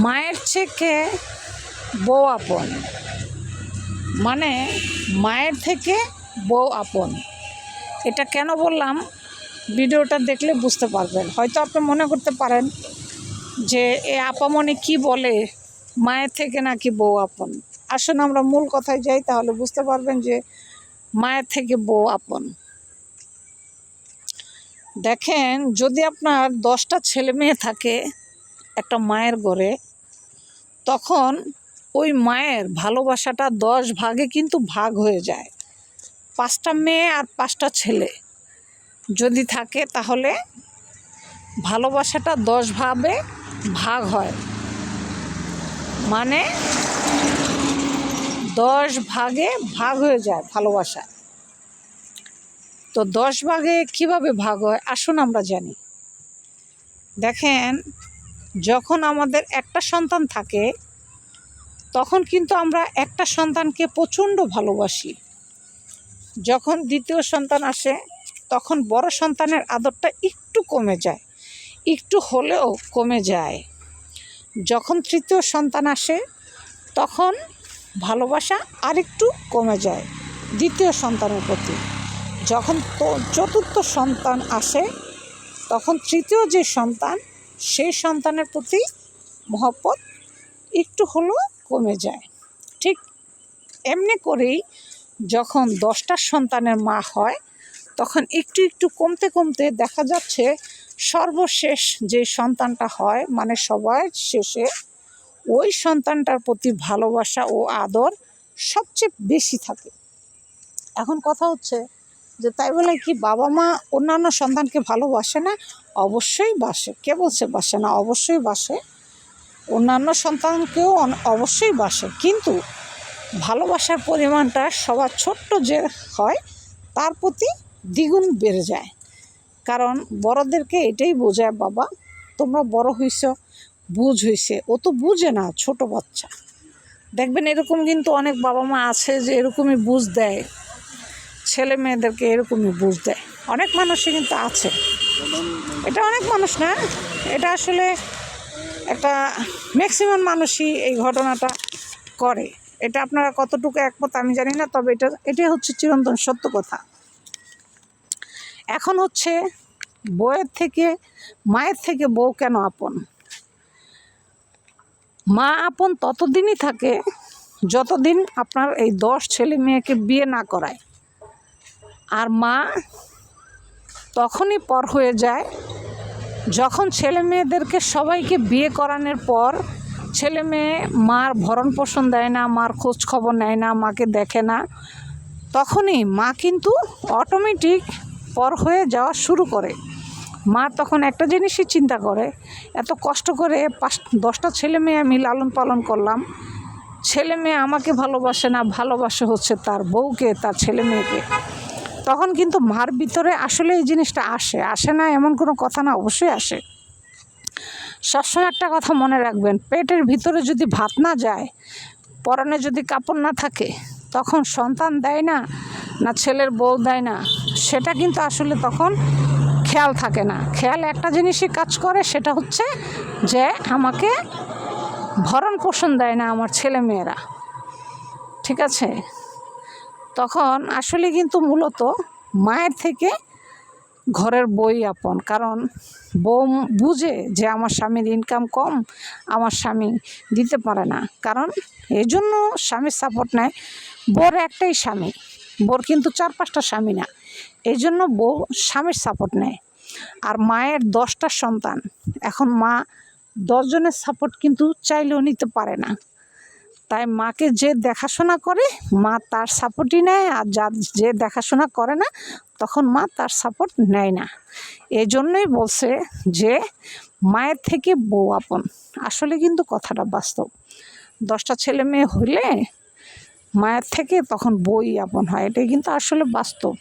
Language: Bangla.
মায়ের থেকে বউ আপন, মানে মায়ের থেকে বউ আপন। এটা কেন বললাম, ভিডিওটা দেখলে বুঝতে পারবেন। হয়তো আপনি মনে করতে পারেন যে এ আপামনি কি বলে, মায়ের থেকে নাকি বউ আপন। আসুন আমরা মূল কথায় যাই, তাহলে বুঝতে পারবেন যে মায়ের থেকে বউ আপন। দেখেন, যদি আপনার 10টা ছেলে মেয়ে থাকে একটা মায়ের ঘরে, তখন ওই মায়ের ভালোবাসাটা 10 ভাগে কিন্তু ভাগ হয়ে যায়। 5টা মেয়ে আর 5টা ছেলে যদি থাকে, তাহলে ভালোবাসাটা 10 ভাগে ভাগ হয়, মানে 10 ভাগে ভাগ হয়ে যায় ভালোবাসা। তো 10 ভাগে কিভাবে ভাগ হয় আসুন আমরা জানি। দেখেন, যখন আমাদের একটা সন্তান থাকে, তখন কিন্তু আমরা একটা সন্তানকে প্রচণ্ড ভালোবাসি। যখন দ্বিতীয় সন্তান আসে, তখন বড় সন্তানের আদরটা একটু কমে যায়, একটু হলেও কমে যায়। যখন তৃতীয় সন্তান আসে, তখন ভালোবাসা আরেকটু কমে যায় দ্বিতীয় সন্তানের প্রতি। যখন চতুর্থ সন্তান আসে, তখন তৃতীয় যে সন্তান, সেই সন্তানের প্রতি মহব্বত একটু হলেও কমে যায়। ঠিক এমনি করেই যখন 10টা সন্তানের মা হয়, তখন একটু একটু কমতে কমতে দেখা যাচ্ছে সর্বশেষ যে সন্তানটা হয়, মানে সবার শেষে ওই সন্তানটার প্রতি ভালোবাসা ও আদর সবচেয়ে বেশি থাকে। এখন কথা হচ্ছে যে তাই বলে কি বাবা মা অন্যান্য সন্তানকে ভালোবাসে না? অবশ্যই বাসে। কে বলছে বাসে না? অবশ্যই বাসে। অন্যান্য সন্তানকেও অবশ্যই বাসে, কিন্তু ভালোবাসার পরিমাণটা সবার ছোট্ট যে হয়, তার প্রতি দ্বিগুণ বেড়ে যায়। কারণ বড়দেরকে এটাই বোঝায়, বাবা তোমরা বড় হইছ, বুঝ হইছে। ও তো বুঝে না, ছোট বাচ্চা। দেখবেন এরকম কিন্তু অনেক বাবা মা আছে যে এরকমই বুঝ দেয় ছেলে মেয়েদেরকে, এরকমই বুঝ দেয়। অনেক মানুষই কিন্তু আছে, এটা অনেক মানুষ না, এটা আসলে একটা ম্যাক্সিমাম মানুষই এই ঘটনাটা করে। এটা আপনারা কতটুকু একমত আমি জানি না, তবে এটাই হচ্ছে চিরন্তন সত্য কথা। এখন হচ্ছে মায়ের থেকে বউ কেন আপন? মা আপন ততদিনই থাকে যতদিন আপনার এই 10 ছেলে মেয়েকে বিয়ে না করায়। আর মা তখনই পর হয়ে যায় যখন ছেলে মেয়েদেরকে সবাইকে বিয়ে করানোর পর ছেলে মেয়ে মার ভরণ পোষণ দেয় না, মার খোঁজ খবর নেয় না, মাকে দেখে না, তখনই মা কিন্তু অটোমেটিক পর হয়ে যাওয়া শুরু করে। মা তখন একটা জিনিসই চিন্তা করে, এত কষ্ট করে 10টা ছেলে মেয়ে আমি লালন পালন করলাম, ছেলে মেয়ে আমাকে ভালোবাসে না, ভালোবাসে হচ্ছে তার বউকে, তার ছেলে মেয়েকে। তখন কিন্তু মার ভিতরে আসলে এই জিনিসটা আসে না এমন কোনো কথা না, অবশ্যই আসে। সবসময় একটা কথা মনে রাখবেন, পেটের ভিতরে যদি ভাত না যায়, পরনে যদি কাপড় না থাকে, তখন সন্তান দেয় না, না ছেলের বউ দেয় না, সেটা কিন্তু আসলে তখন খেয়াল থাকে না। খেয়াল একটা জিনিসই কাজ করে, সেটা হচ্ছে যে আমাকে ভরণ পোষণ দেয় না আমার ছেলে মেয়েরা, ঠিক আছে? তখন আসলে কিন্তু মূলত মায়ের থেকে ঘরের বউই আপন। কারণ বউ বুঝে যে আমার স্বামীর ইনকাম কম, আমার স্বামী দিতে পারে না, কারণ এই জন্য স্বামীর সাপোর্ট নেয়। বউর একটাই স্বামী, বউর কিন্তু 4-5টা স্বামী না, এই জন্য বউ স্বামীর সাপোর্ট নেয়। আর মায়ের 10টা সন্তান, এখন মা 10 জনের সাপোর্ট কিন্তু চাইলেও নিতে পারে না। তাই মাকে যে দেখাশোনা করে, মা তার সাপোর্টই নেয়, আর যে দেখাশোনা করে না, তখন মা তার সাপোর্ট নেয় না। এই জন্যই বলছে যে মায়ের থেকে বউ আপন। আসলে কিন্তু কথাটা বাস্তব। 10টা ছেলে মেয়ে হলে মায়ের থেকে তখন বউই আপন হয়, এটাই কিন্তু আসলে বাস্তব।